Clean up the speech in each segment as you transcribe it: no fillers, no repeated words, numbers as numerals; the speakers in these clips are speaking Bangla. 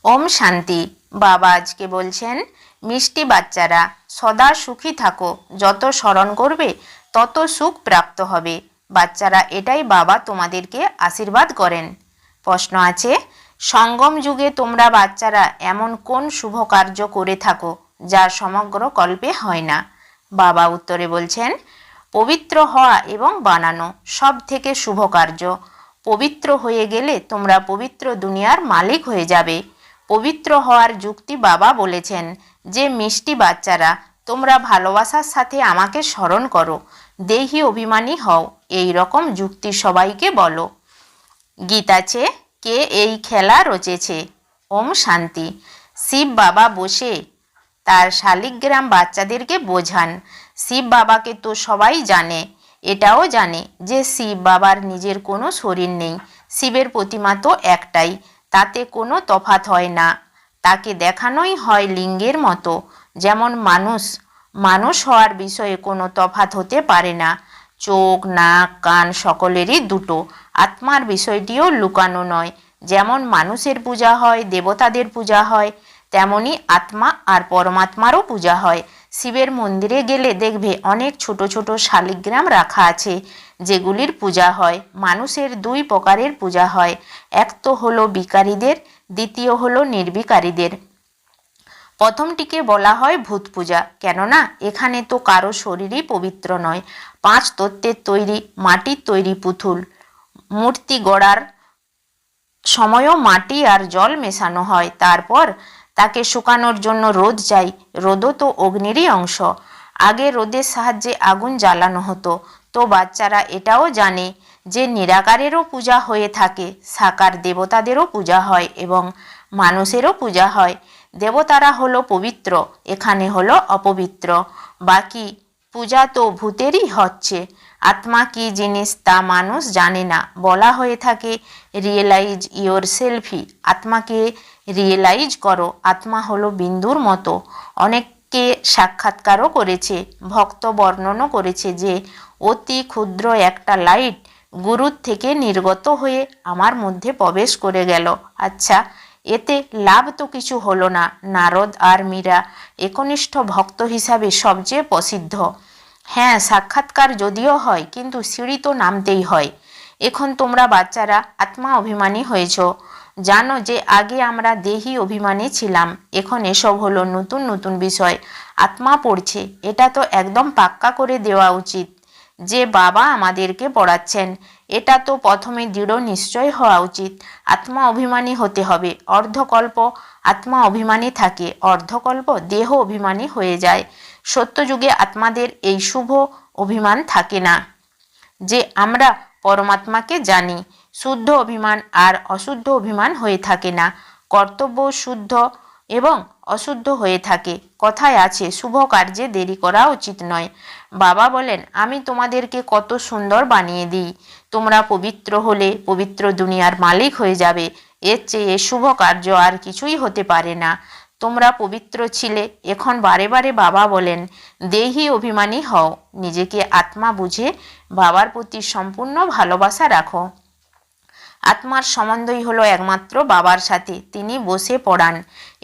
ওম শান্তি। বাবা আজকে বলছেন, মিষ্টি বাচ্চারা সদা সুখী থাকো, যত স্মরণ করবে তত সুখ প্রাপ্ত হবে। বাচ্চারা এটাই বাবা তোমাদেরকে আশীর্বাদ করেন। প্রশ্ন আছে, সঙ্গম যুগে তোমরা বাচ্চারা এমন কোন শুভ কার্য করে থাকো যা সমগ্র কল্পে হয় না? বাবা উত্তরে বলছেন, পবিত্র হওয়া এবং বানানো সব থেকে শুভ কার্য। পবিত্র হয়ে গেলে তোমরা পবিত্র দুনিয়ার মালিক হয়ে যাবে। পবিত্র হওয়ার যুক্তি বাবা বলেছেন যে, মিষ্টি বাচ্চারা তোমরা ভালোবাসার সাথে আমাকে স্মরণ করো, দেহি অভিমানী হও, এই রকম যুক্তি সবাইকে বলো। গীত আছে, কে এই খেলা রচেছে? ওম শান্তি। শিব বাবা বসে তার শালিগ্রাম বাচ্চাদেরকে বোঝান। শিব বাবাকে তো সবাই জানে, এটাও জানে যে শিব বাবার নিজের কোনো শরীর নেই। শিবের প্রতিমা তো একটাই, তাতে কোনো তফাৎ হয় না। তাকে দেখানোই হয় লিঙ্গের মতো। যেমন মানুষ হওয়ার বিষয়ে কোনো তফাৎ হতে পারে না। চোখ, নাক, কান সকলেরই দুটো। আত্মার বিষয়টিও লুকানো নয়। যেমন মানুষের পূজা হয়, দেবতাদের পূজা হয়, তেমনি আত্মা আর পরমাত্মারও পূজা হয়। শিবের মন্দিরে গেলে দেখবে অনেক ছোট ছোট শালিগ্রাম রাখা আছে, যেগুলির পূজা হয়। মানুষের দুই প্রকারের পূজা হয়, এক তো হলো বিকারীদের, দ্বিতীয় হলো নির্বিকারীদের। প্রথমটিকে বলা হয় ভূত পূজা, কেননা এখানে তো কারো শরীরই পবিত্র নয়। 5 তত্ত্বের তৈরি মাটির তৈরি পুতুল। মূর্তি গড়ার সময়ও মাটি আর জল মেশানো হয়। তারপর তাকে শুকানোর জন্য রোদ চাই। রোদও তো অগ্নিরই অংশ। আগে রোদের সাহায্যে আগুন জ্বালানো হতো। তো বাচ্চারা এটাও জানে যে নিরাকারেরও পূজা হয়ে থাকে, সাকার দেবতাদেরও পূজা হয় এবং মানুষেরও পূজা হয়। দেবতারা হলো পবিত্র, এখানে হলো অপবিত্র। বাকি পূজা তো ভূতেরই হচ্ছে। আত্মা কি জিনিস তা মানুষ জানে না। বলা হয়ে থাকে, রিয়েলাইজ ইয়োর সেলফি, আত্মাকে রিয়েলাইজ করো। আত্মা হলো বিন্দুর মতো। অনেককে সাক্ষাৎকারও করেছে, ভক্ত বর্ণনও করেছে যে অতি ক্ষুদ্র একটা লাইট গুরুর থেকে নির্গত হয়ে আমার মধ্যে প্রবেশ করে গেল। আচ্ছা, এতে লাভ তো কিছু হলো না। নারদ আর মীরা একনিষ্ঠ ভক্ত হিসাবে সবচেয়ে প্রসিদ্ধ। হ্যাঁ, সাক্ষাৎকার যদিও হয়, কিন্তু সিঁড়ি তো নামতেই হয়। এখন তোমরা বাচ্চারা আত্মা অভিমানী হয়েছ। জানো যে আগে আমরা দেহি অভিমানী ছিলাম। এখন এসব হলো নতুন নতুন বিষয়। আত্মা পড়ছে, এটা তো একদম পাক্কা করে দেওয়া উচিত যে বাবা আমাদেরকে পড়াচ্ছেন। এটা তো প্রথমে দৃঢ় নিশ্চয় হওয়া উচিত। আত্মা অভিমানী হতে হবে। অর্ধকল্প আত্মা অভিমানী থাকে, অর্ধকল্প দেহ অভিমানী হয়ে যায়। সত্যযুগে আত্মাদের এই শুভ অভিমান থাকে না যে আমরা পরমাত্মাকে জানি। শুদ্ধ অভিমান আর অশুদ্ধ অভিমান হয়ে থাকে না। কর্তব্য শুদ্ধ এবং অশুদ্ধ হয়ে থাকে। কথায় আছে, শুভ কার্যে দেরি করা উচিত নয়। বাবা বলেন, আমি তোমাদেরকে কত সুন্দর বানিয়ে দিই। তোমরা পবিত্র হলে পবিত্র দুনিয়ার মালিক হয়ে যাবে। এর চেয়ে শুভ কার্য আর কিছুই হতে পারে না। তোমরা পবিত্র ছিলে, এখন বারে বারে বাবা বলেন, দেহি অভিমানী হও। নিজেকে আত্মা বুঝে বাবার প্রতি সম্পূর্ণ ভালোবাসা রাখো। আত্মার সম্বন্ধই হলো একমাত্র বাবার সাথে, তিনি বসে পড়ান।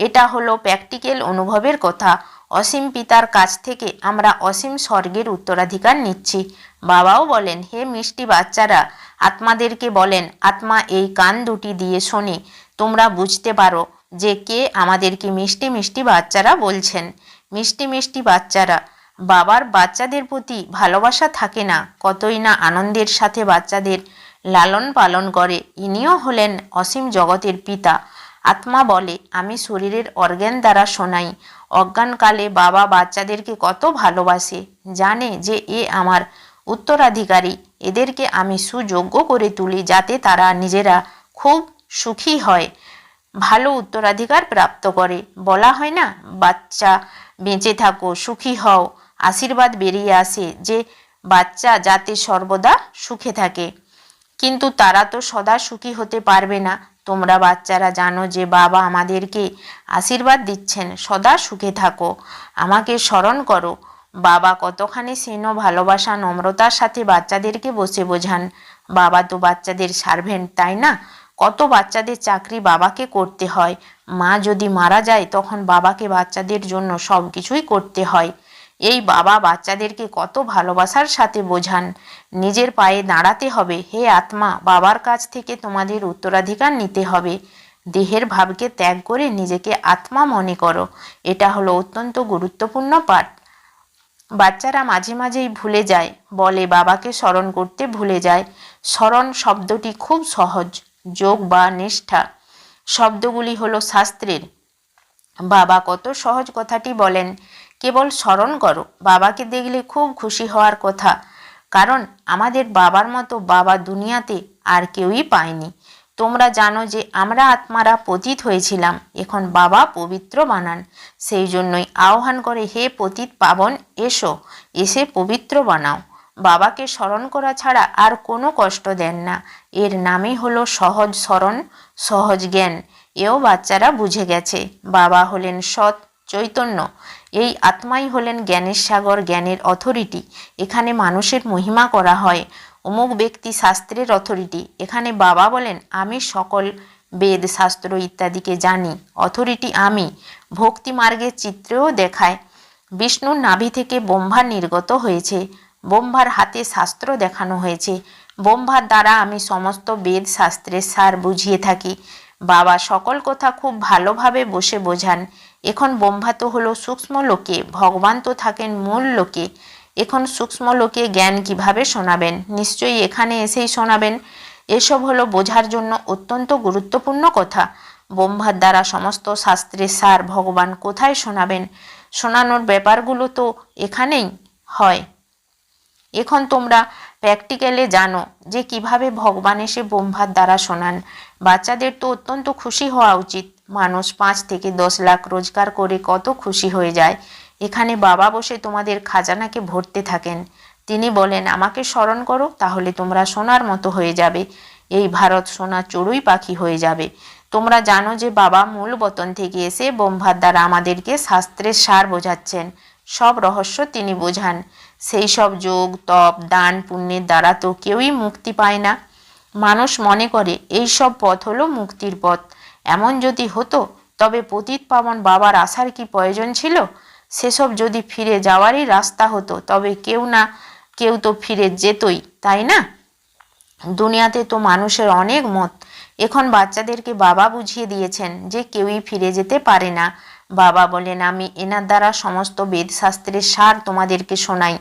এটা হলো প্র্যাকটিক্যাল অনুভবের কথা। অসীম পিতার কাছ থেকে আমরা অসীম স্বর্গের উত্তরাধিকার নিচ্ছি। বাবাও বলেন, হে মিষ্টি বাচ্চারা, আত্মাদেরকে বলেন, আত্মা এই কান দুটি দিয়ে শোনে, তোমরা বুঝতে পারো যে কে আমাদেরকে মিষ্টি মিষ্টি বাচ্চারা বলছেন। মিষ্টি মিষ্টি বাচ্চারা, বাবার বাচ্চাদের প্রতি ভালোবাসা থাকে না, কতই না আনন্দের সাথে বাচ্চাদের লালন পালন করে। ইনিও হলেন অসীম জগতের পিতা। আত্মা বলে, আমি শরীরের অর্গ্যান দ্বারা শোনাই। অজ্ঞানকালে বাবা বাচ্চাদেরকে কত ভালোবাসে, জানে যে এ আমার উত্তরাধিকারী। এদেরকে আমি সুযোগ্য করে তুলি যাতে তারা নিজেরা খুব সুখী হয়, ভালো উত্তরাধিকার প্রাপ্ত করে। বলা হয় না, বাচ্চা বেঁচে থাকো, সুখী হও, আশীর্বাদ বেরিয়ে আসে যে বাচ্চা যাতে সর্বদা সুখে থাকে। কিন্তু তারা তো সদা সুখী হতে পারবে না। তোমরা বাচ্চারা জানো যে বাবা আমাদেরকে আশীর্বাদ দিচ্ছেন, সদা সুখে থাকো, আমাকে স্মরণ করো। বাবা কতখানি স্নেহ, ভালোবাসা, নম্রতার সাথে বাচ্চাদেরকে বসে বোঝান। বাবা তো বাচ্চাদের সার্ভেন্ট, তাই না? কত বাচ্চাদের চাকরি বাবাকে করতে হয়। মা যদি মারা যায় তখন বাবাকে বাচ্চাদের জন্য সব কিছুই করতে হয়। এই বাবা বাচ্চাদেরকে কত ভালোবাসার সাথে বোঝান। নিজের পায়ে দাঁড়াতে হবে। হে আত্মা, বাবার কাছ থেকে তোমাদের উত্তরাধিকার নিতে হবে। দেহের ভাবকে ত্যাগ করে নিজেকে আত্মা মনে করো। এটা হলো অত্যন্ত গুরুত্বপূর্ণ পাঠ। বাচ্চারা মাঝে মাঝেই ভুলে যায়, বলে বাবাকে স্মরণ করতে ভুলে যায়। স্মরণ শব্দটি খুব সহজ। যোগ বা নিষ্ঠা শব্দগুলি হলো শাস্ত্রের। বাবা কত সহজ কথাটি বলেন, কেবল স্মরণ করো। বাবাকে দেখলে খুব খুশি হওয়ার কথা, কারণ আমাদের বাবার মতো বাবা দুনিয়াতে আর কেউই পায়নি। তোমরা জানো যে আমরা আত্মারা পতিত হয়েছিলাম, এখন বাবা পবিত্র বানান। সেই জন্যই আহ্বান করে, হে পতিত পাবন, এসো, এসে পবিত্র বানাও। বাবাকে স্মরণ করা ছাড়া আর কোনো কষ্ট দেন না। এর নামই হলো সহজ স্মরণ, সহজ জ্ঞান। এও বাচ্চারা বুঝে গেছে। বাবা হলেন সৎ চৈতন্য। এই আত্মাই হলেন জ্ঞানের সাগর, জ্ঞানের অথরিটি। এখানে মানুষের মহিমা করা হয়। অমুক ব্যক্তি শাস্ত্রের অথরিটি। এখানে বাবা বলেন, আমি সকল বেদ শাস্ত্র ইত্যাদিকে জানি, অথরিটি আমি। ভক্তি মার্গের চিত্রেও দেখায়। বিষ্ণুর নাভি থেকে ব্রহ্মা নির্গত হয়েছে। ব্রহ্মার হাতে শাস্ত্র দেখানো হয়েছে। ব্রহ্মার দ্বারা আমি সমস্ত বেদ শাস্ত্রের সার বুঝিয়ে থাকি। বাবা সকল কথা খুব ভালোভাবে বসে বোঝান। এখন ব্রহ্মা তো হলো সূক্ষ্ম লোকে, ভগবান তো থাকেন মূল লোকে। এখন সূক্ষ্ম লোকে জ্ঞান কিভাবে শোনাবেন? নিশ্চয়ই এখানে এসেই শোনাবেন। এসব হলো বোঝার জন্য অত্যন্ত গুরুত্বপূর্ণ কথা। ব্রহ্মার দ্বারা সমস্ত শাস্ত্রের সার ভগবান কোথায় শোনাবেন? শোনানোর ব্যাপারগুলো তো এখানেই হয়। এখন তোমরা প্র্যাকটিক্যালে জানো যে কিভাবে ভগবান এসে ব্রহ্মার দ্বারা শোনান। বাচ্চাদের তো অত্যন্ত খুশি হওয়া উচিত। মানুষ 5 থেকে 10 লাখ রোজগার করে কত খুশি হয়ে যায়। এখানে বাবা বসে তোমাদের খাজানাকে ভরতে থাকেন। তিনি বলেন, আমাকে স্মরণ করো, তাহলে তোমরা সোনার মতো হয়ে যাবে। এই ভারত সোনা চড়ুই পাখি হয়ে যাবে। তোমরা জানো যে বাবা মূল বতন থেকে এসে ব্রহ্মার দ্বারা আমাদেরকে শাস্ত্রের সার বোঝাচ্ছেন। সব রহস্য তিনি বোঝান। সেই সব যোগ, তপ, দান, পুণ্যের দ্বারা তো কেউই মুক্তি পায় না। মানুষ মনে করে এই সব পথ হলো মুক্তির পথ। এমন যদি হতো তবে পতিত পাবন বাবার আসার কি প্রয়োজন ছিল? সেসব যদি ফিরে যাওয়ারই রাস্তা হতো তবে কেউ না কেউ তো ফিরে যেতই, তাই না? দুনিয়াতে তো মানুষের অনেক মত। এখন বাচ্চাদেরকে বাবা বুঝিয়ে দিয়েছেন যে কেউই ফিরে যেতে পারে না। বাবা বলেন, আমি এনার দ্বারা সমস্ত বেদশাস্ত্রের সার তোমাদেরকে শোনাই।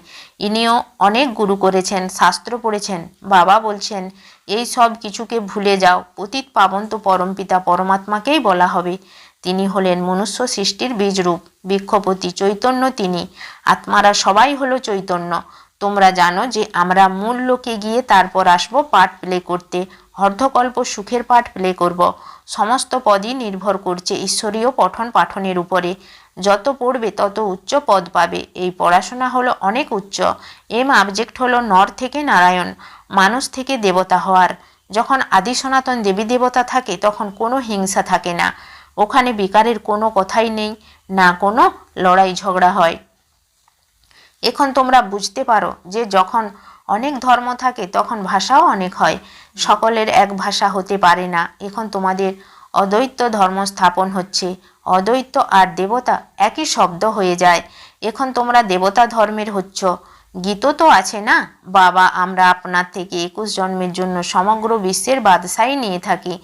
ইনিও অনেক গুরু করেছেন, শাস্ত্র পড়েছেন। বাবা বলছেন, এই সব কিছুকে ভুলে যাও। পতিত পাবন তো পরমপিতা পরমাত্মাকেই বলা হবে। তিনি হলেন মনুষ্য সৃষ্টির বীজরূপ, বৃক্ষপতি চৈতন্য তিনি। আত্মারা সবাই হলো চৈতন্য। তোমরা জানো যে আমরা মূল লোকে গিয়ে তারপর আসবো পাঠ প্লে করতে। অর্ধকল্প সুখের পাঠ প্লে করব। সমস্ত পদই নির্ভর করছে ঈশ্বরীয় পঠন পাঠনের উপরে। যত পড়বে তত উচ্চ পদ পাবে। এই পড়াশোনা হলো অনেক উচ্চ। এম অবজেক্ট হলো নর থেকে নারায়ণ, মানুষ থেকে দেবতা হওয়ার। যখন আদি সনাতন দেবী দেবতা থাকে তখন কোনো হিংসা থাকে না। ওখানে বিকারের কোনো কথাই নেই, না কোনো লড়াই ঝগড়া হয়। এখন তোমরা বুঝতে পারো যে যখন অনেক ধর্ম থাকে তখন ভাষাও অনেক হয়। সকলের এক ভাষা হতে পারে না। এখন তোমাদের অদ্বৈত ধর্ম স্থাপন হচ্ছে। অদ্বৈত আর দেবতা একই শব্দ হয়ে যায়। এখন তোমরা দেবতা ধর্মের হচ্ছ। গীত তো আছে না, বাবা আমরা আপনার থেকে 21 জন্মের জন্য সমগ্র বিশ্বের বাদশাহী নিয়ে থাকি।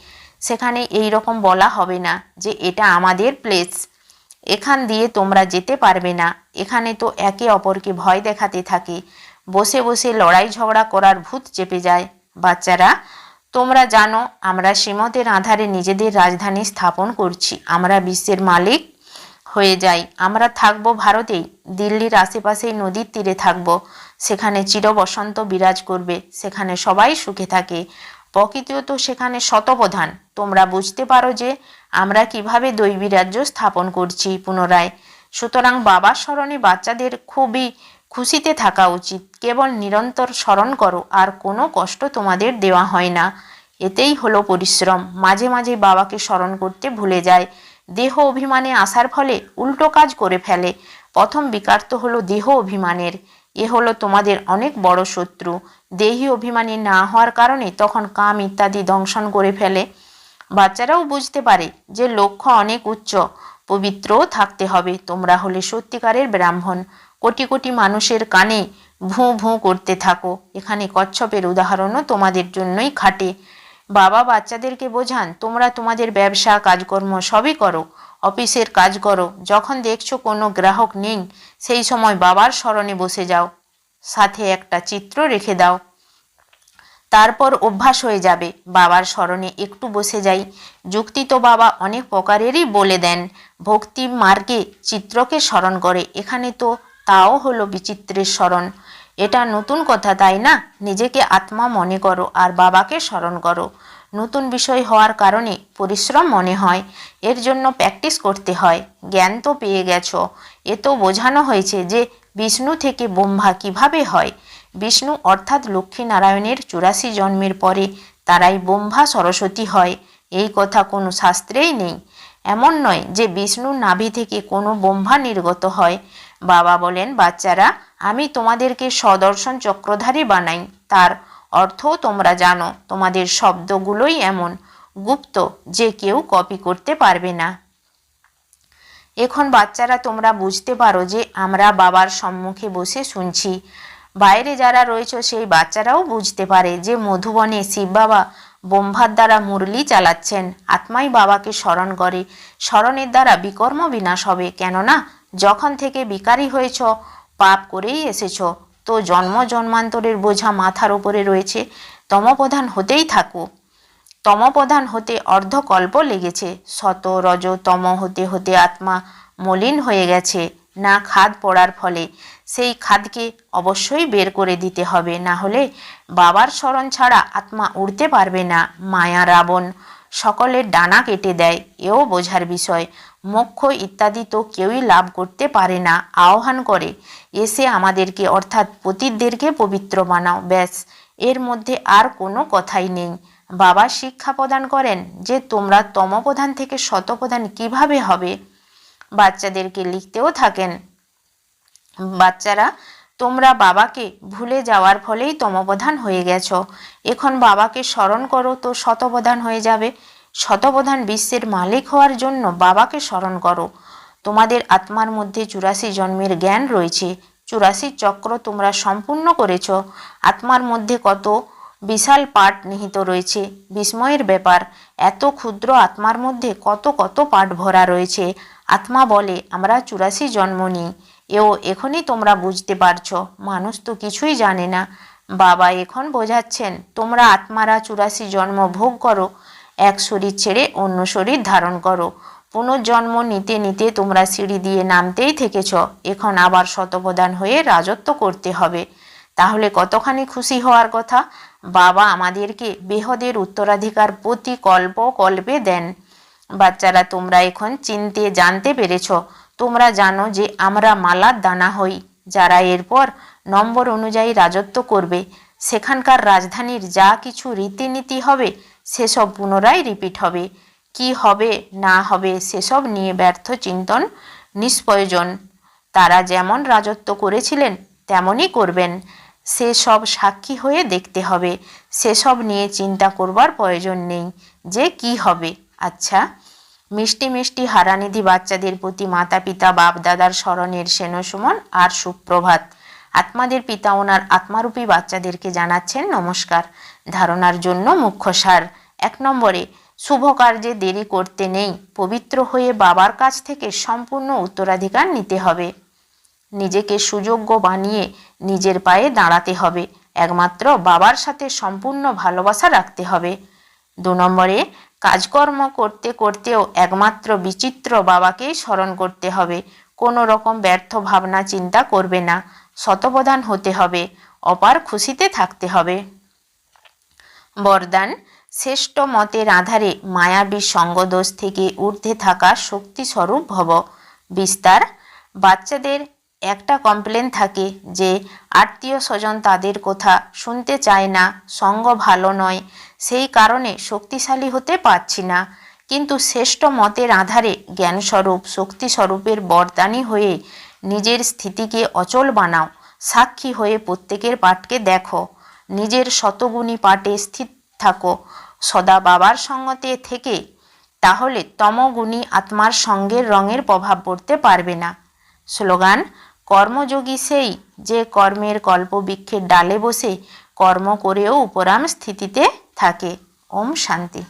সেখানে এই রকম বলা হবে না যে এটা আমাদের প্লেস, এখান দিয়ে তোমরা যেতে পারবে না। এখানে তো একে অপরকে ভয় দেখাতে থাকে। বসে বসে লড়াই ঝগড়া করার ভূত চেপে যায়। বাচ্চারা, তোমরা জানো আমরা শ্রীমতের আধারে নিজেদের রাজধানী স্থাপন করছি। আমরা বিশ্বের মালিক হয়ে যাই। আমরা থাকবো ভারতেই, দিল্লির আশেপাশেই নদীর তীরে থাকবো। সেখানে চিরবসন্ত বিরাজ করবে। সেখানে সবাই সুখে থাকে। প্রকৃতিও তো সেখানে শতপ্রধান। তোমরা বুঝতে পারো যে আমরা কিভাবে দৈবী রাজ্য স্থাপন করছি পুনরায়। সুতরাং বাবার স্মরণে বাচ্চাদের খুবই খুশিতে থাকা উচিত। কেবল নিরন্তর স্মরণ করো, আর কোনো কষ্ট তোমাদের দেওয়া হয় না। এতেই হলো পরিশ্রম। মাঝে মাঝে বাবাকে স্মরণ করতে ভুলে যায়। দেহ অভিমানে আসার ফলে উল্টো কাজ করে ফেলে। প্রথম বিকার তো হলো দেহ অভিমানের। এ হলো তোমাদের অনেক বড় শত্রু। দেহী অভিমানী না হওয়ার কারণে তখন কাম ইত্যাদি দংশন করে ফেলে। বাচ্চারাও বুঝতে পারে যে লক্ষ্য অনেক উচ্চ, পবিত্রও থাকতে হবে। তোমরা হলে সত্যিকারের ব্রাহ্মণ। কোটি কোটি মানুষের কানে ভুঁ ভুঁ করতে থাকো। এখানে কচ্ছপের উদাহরণও তোমাদের জন্যই খাটে। বাবা বাচ্চাদেরকে বোঝান, তোমরা তোমাদের ব্যবসা কাজকর্ম সবই করো, অফিসের কাজ করো, যখন দেখছো কোনো গ্রাহক নেই সেই সময় বাবার স্মরণে বসে যাও, সাথে একটা চিত্র রেখে দাও। তারপর অভ্যাস হয়ে যাবে। বাবার স্মরণে একটু বসে যাই। যুক্তি তো বাবা অনেক প্রকারেরই বলে দেন। ভক্তি মার্গে চিত্রকে স্মরণ করে, এখানে তো তাও হলো বিচিত্রের স্মরণ। এটা নতুন কথা তাই না? নিজেকে আত্মা মনে করো আর বাবাকে স্মরণ করো। নতুন বিষয় হওয়ার কারণে পরিশ্রম মনে হয়, এর জন্য প্র্যাকটিস করতে হয়। জ্ঞান তো পেয়ে গেছো, এ তো বোঝানো হয়েছে যে বিষ্ণু থেকে ব্রহ্মা কিভাবে হয়। বিষ্ণু অর্থাৎ লক্ষ্মীনারায়ণের 84 জন্মের পরে তারাই ব্রহ্মা সরস্বতী হয়, এই কথা কোনো শাস্ত্রেই নেই। এমন নয় যে বিষ্ণুর নাভি থেকে কোনো ব্রহ্মা নির্গত হয়। বাবা বলেন, বাচ্চারা, আমি তোমাদেরকে সদর্শন চক্রধারী বানাই। তার অর্থও তোমরা জানো। তোমাদের শব্দগুলোই এমন গুপ্ত যে কেউ কপি করতে পারবে না। এখন বাচ্চারা তোমরা বুঝতে পারো যে আমরা বাবার সম্মুখে বসে শুনছি। বাইরে যারা রয়েছে সেই বাচ্চারাও বুঝতে পারে যে মধুবনে শিব বাবা ব্রহ্মার দ্বারা মুরলি চালাচ্ছেন। আত্মাই বাবাকে স্মরণ করে। স্মরণের দ্বারা বিকর্ম বিনাশ হবে। কেননা যখন থেকে বিকারী হয়েছ, পাপ করেই এসেছ, তো জন্ম জন্মান্তরের বোঝা মাথার উপরে রয়েছে। তমপ্রধান হতেই থাকো। তমপ্রধান হতে অর্ধকল্প লেগেছে। শত রজ তম হতে হতে আত্মা মলিন হয়ে গেছে না খাদ পড়ার ফলে। সেই খাদকে অবশ্যই বের করে দিতে হবে, না হলে বাবার স্মরণ ছাড়া আত্মা উড়তে পারবে না। মায়া রাবণ সকলের ডানা কেটে দেয়, এও বোঝার বিষয়। মোক্ষ ইত্যাদি তো কেউই লাভ করতে পারে না। আহ্বান করে, এসে আমাদেরকে অর্থাৎ পতিতদেরকে পবিত্র বানাও, ব্যাস, এর মধ্যে আর কোনো কথাই নেই। বাবা শিক্ষা প্রদান করেন যে তোমরা তমপ্রধান থেকে শতপ্রধান কিভাবে হবে। বাচ্চাদেরকে লিখতেও থাকেন, বাচ্চারা, তোমরা বাবাকে ভুলে যাওয়ার ফলেই তমপ্রধান হয়ে গেছো। এখন বাবাকে স্মরণ করো তো শতপ্রধান হয়ে যাবে। শতপ্রধান বিশ্বের মালিক হওয়ার জন্য বাবাকে স্মরণ করো। তোমাদের আত্মার মধ্যে 84 জন্মের জ্ঞান রয়েছে। 84 চক্র তোমরা সম্পূর্ণ করেছ। আত্মার মধ্যে কত বিশাল পাঠ নিহিত রয়েছে, বিস্ময়ের ব্যাপার। এত ক্ষুদ্র আত্মার মধ্যে কত কত পাঠ ভরা রয়েছে। আত্মা বলে আমরা 84 জন্ম নিই, এও এখনই তোমরা বুঝতে পারছো। মানুষ তো কিছুই জানে না। বাবা এখন বোঝাচ্ছেন, তোমরা আত্মারা 84 জন্ম ভোগ করো, এক শরীর ছেড়ে অন্য শরীর ধারণ করো। পুনর্জন্ম নিতে নিতে তোমরা সিঁড়ি দিয়ে নামতেই থেকেছ। এখন আবার শতপ্রধান হয়ে রাজত্ব করতে হবে। তাহলে কতখানি খুশি হওয়ার কথা। বাবা আমাদেরকে বেহদের উত্তরাধিকার প্রতি কল্প কল্পে দেন। বাচ্চারা, তোমরা এখন চিনতে জানতে পেরেছ। তোমরা জানো যে আমরা মালার দানা হই, যারা এরপর নম্বর অনুযায়ী রাজত্ব করবে। সেখানকার রাজধানীর যা কিছু রীতিনীতি হবে সেসব পুনরায় রিপিট হবে। কি হবে না হবে সেসব নিয়ে ব্যর্থ চিন্তন নিষ্প্রয়োজন। তারা যেমন রাজত্ব করেছিলেন তেমনই করবেন, সেসব সাক্ষী হয়ে দেখতে হবে। সেসব নিয়ে চিন্তা করবার প্রয়োজন নেই যে কি হবে। আচ্ছা, মিষ্টি মিষ্টি হারানিধি বাচ্চাদের প্রতি মাতা পিতা বাপ দাদার স্মরণের সেনসুমন আর সুপ্রভাত। আত্মাদের পিতা ওনার আত্মারূপী বাচ্চাদেরকে জানাচ্ছেন নমস্কার। ধারণার জন্য মুখ্য সার। 1 নম্বরে, শুভ কার্যে দেরি করতে নেই। পবিত্র হয়ে বাবার কাছ থেকে সম্পূর্ণ উত্তরাধিকার নিতে হবে। নিজেকে সুযোগ্য বানিয়ে নিজের পায়ে দাঁড়াতে হবে। একমাত্র বাবার সাথে সম্পূর্ণ ভালোবাসা রাখতে হবে। 2 নম্বরে, কাজকর্ম করতে করতেও একমাত্র বিচিত্র বাবাকেই স্মরণ করতে হবে। কোনো রকম ব্যর্থ ভাবনা চিন্তা করবে না। শতপ্রধান হতে হবে, অপার খুশিতে থাকতে হবে। বরদান, শ্রেষ্ঠ মতের আধারে মায়াবী সঙ্গদোষ থেকে ঊর্ধ্বে থাকা শক্তিস্বরূপ ভব। বিস্তার, বাচ্চাদের একটা কমপ্লেন থাকে যে আত্মীয় স্বজন তাদের কথা শুনতে চায় না, সঙ্গ ভালো নয়, সেই কারণে শক্তিশালী হতে পারছি না। কিন্তু শ্রেষ্ঠ মতের আধারে জ্ঞানস্বরূপ শক্তিস্বরূপের বরদানী হয়ে নিজের স্থিতিকে অচল বানাও। সাক্ষী হয়ে প্রত্যেকের পাঠকে দেখো, নিজের শতগুণী পাঠে স্থির থাকো। সদা বাবার সঙ্গতে থেকে, তাহলে তমগুণী আত্মার সঙ্গের রঙের প্রভাব পড়তে পারবে না। স্লোগান: কর্মযোগী সেই যে কর্মের কল্পবৃক্ষের ডালে বসে কর্ম করেও উপরাম স্থিতিতে থাকে। ওম শান্তি।